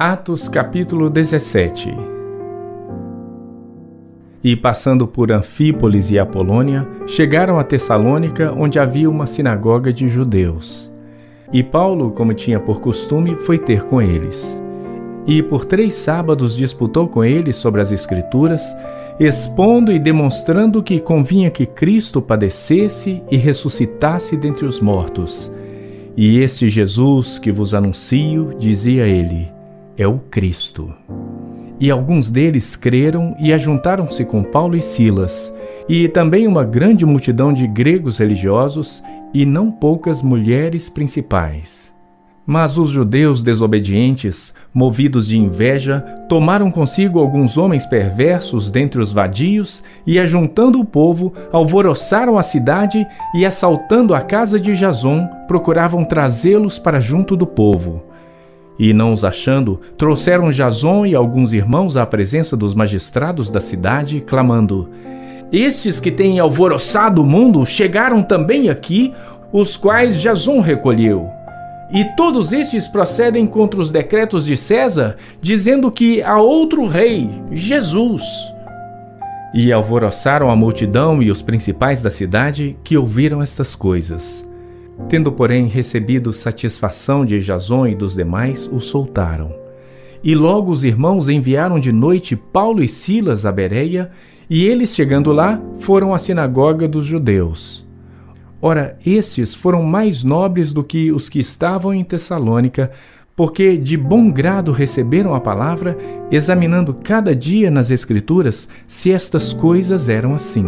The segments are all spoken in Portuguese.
Atos capítulo 17. E passando por Anfípolis e Apolônia, chegaram a Tessalônica, onde havia uma sinagoga de judeus. E Paulo, como tinha por costume, foi ter com eles. E por 3 sábados disputou com eles sobre as Escrituras, expondo e demonstrando que convinha que Cristo padecesse e ressuscitasse dentre os mortos. E este Jesus que vos anuncio, dizia ele, é o Cristo. E alguns deles creram e ajuntaram-se com Paulo e Silas, e também uma grande multidão de gregos religiosos e não poucas mulheres principais. Mas os judeus desobedientes, movidos de inveja, tomaram consigo alguns homens perversos dentre os vadios e, ajuntando o povo, alvoroçaram a cidade e, assaltando a casa de Jason, procuravam trazê-los para junto do povo. E, não os achando, trouxeram Jason e alguns irmãos à presença dos magistrados da cidade, clamando: estes que têm alvoroçado o mundo chegaram também aqui, os quais Jason recolheu. E todos estes procedem contra os decretos de César, dizendo que há outro rei, Jesus. E alvoroçaram a multidão e os principais da cidade, que ouviram estas coisas. Tendo, porém, recebido satisfação de Jason e dos demais, o soltaram. E logo os irmãos enviaram de noite Paulo e Silas a Bereia, e eles, chegando lá, foram à sinagoga dos judeus. Ora, estes foram mais nobres do que os que estavam em Tessalônica, porque de bom grado receberam a palavra, examinando cada dia nas Escrituras se estas coisas eram assim.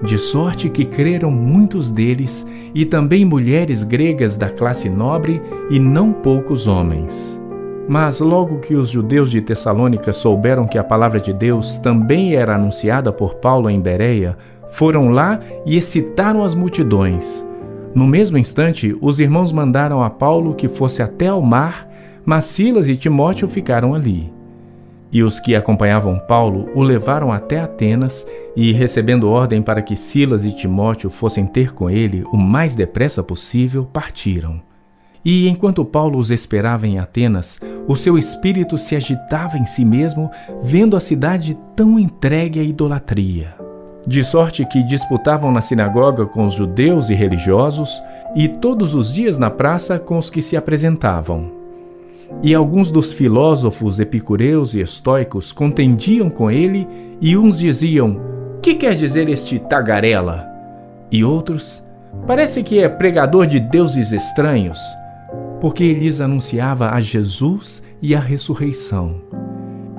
De sorte que creram muitos deles, e também mulheres gregas da classe nobre, e não poucos homens. Mas logo que os judeus de Tessalônica souberam que a palavra de Deus também era anunciada por Paulo em Bereia, foram lá e excitaram as multidões. No mesmo instante, os irmãos mandaram a Paulo que fosse até ao mar, mas Silas e Timóteo ficaram ali. E os que acompanhavam Paulo o levaram até Atenas e, recebendo ordem para que Silas e Timóteo fossem ter com ele o mais depressa possível, partiram. E enquanto Paulo os esperava em Atenas, o seu espírito se agitava em si mesmo, vendo a cidade tão entregue à idolatria. De sorte que disputavam na sinagoga com os judeus e religiosos, e todos os dias na praça com os que se apresentavam. E alguns dos filósofos epicureus e estoicos contendiam com ele, e uns diziam: que quer dizer este tagarela? E outros: parece que é pregador de deuses estranhos, porque lhes anunciava a Jesus e a ressurreição.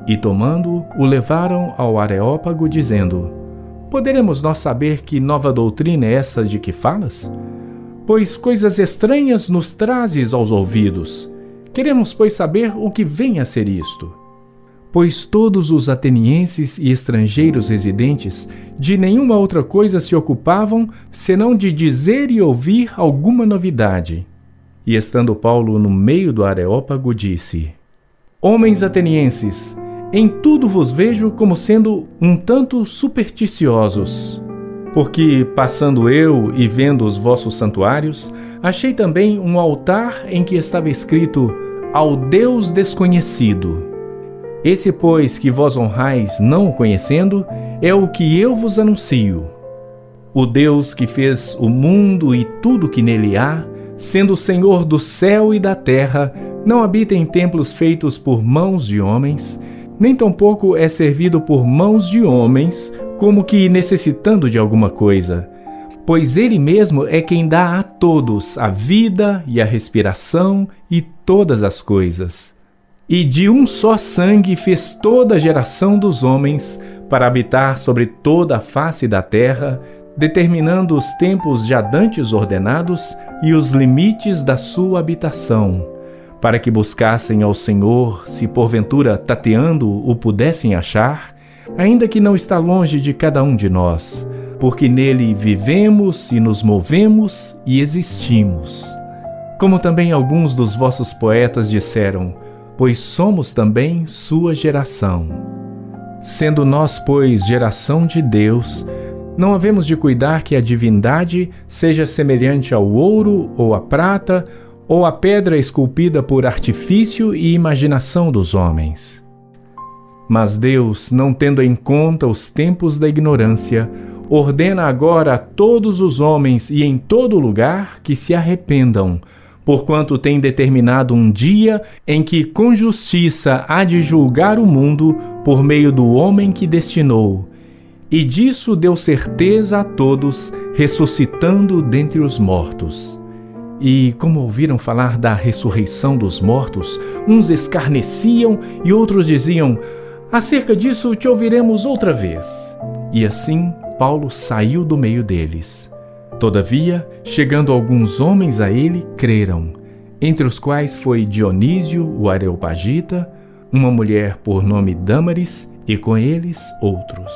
E tomando-o, o levaram ao Areópago, dizendo: poderemos nós saber que nova doutrina é essa de que falas? Pois coisas estranhas nos trazes aos ouvidos. Queremos, pois, saber o que vem a ser isto. Pois todos os atenienses e estrangeiros residentes de nenhuma outra coisa se ocupavam, senão de dizer e ouvir alguma novidade. E estando Paulo no meio do Areópago, disse: homens atenienses, em tudo vos vejo como sendo um tanto supersticiosos. Porque, passando eu e vendo os vossos santuários, achei também um altar em que estava escrito: ao Deus desconhecido. Esse, pois, que vós honrais não o conhecendo, é o que eu vos anuncio. O Deus que fez o mundo e tudo que nele há, sendo o Senhor do céu e da terra, não habita em templos feitos por mãos de homens, nem tampouco é servido por mãos de homens, como que necessitando de alguma coisa, pois ele mesmo é quem dá a todos a vida e a respiração e todas as coisas. E de um só sangue fez toda a geração dos homens para habitar sobre toda a face da terra, determinando os tempos já dantes ordenados e os limites da sua habitação, para que buscassem ao Senhor, se porventura tateando o pudessem achar, ainda que não está longe de cada um de nós, porque nele vivemos e nos movemos e existimos. Como também alguns dos vossos poetas disseram, pois somos também sua geração. Sendo nós, pois, geração de Deus, não havemos de cuidar que a divindade seja semelhante ao ouro ou à prata, ou a pedra esculpida por artifício e imaginação dos homens. Mas Deus, não tendo em conta os tempos da ignorância, ordena agora a todos os homens e em todo lugar que se arrependam, porquanto tem determinado um dia em que com justiça há de julgar o mundo por meio do homem que destinou, e disso deu certeza a todos, ressuscitando dentre os mortos. E, como ouviram falar da ressurreição dos mortos, uns escarneciam e outros diziam: acerca disso te ouviremos outra vez. E assim Paulo saiu do meio deles. Todavia, chegando alguns homens a ele, creram, entre os quais foi Dionísio, o Areopagita, uma mulher por nome Dâmaris, e com eles outros.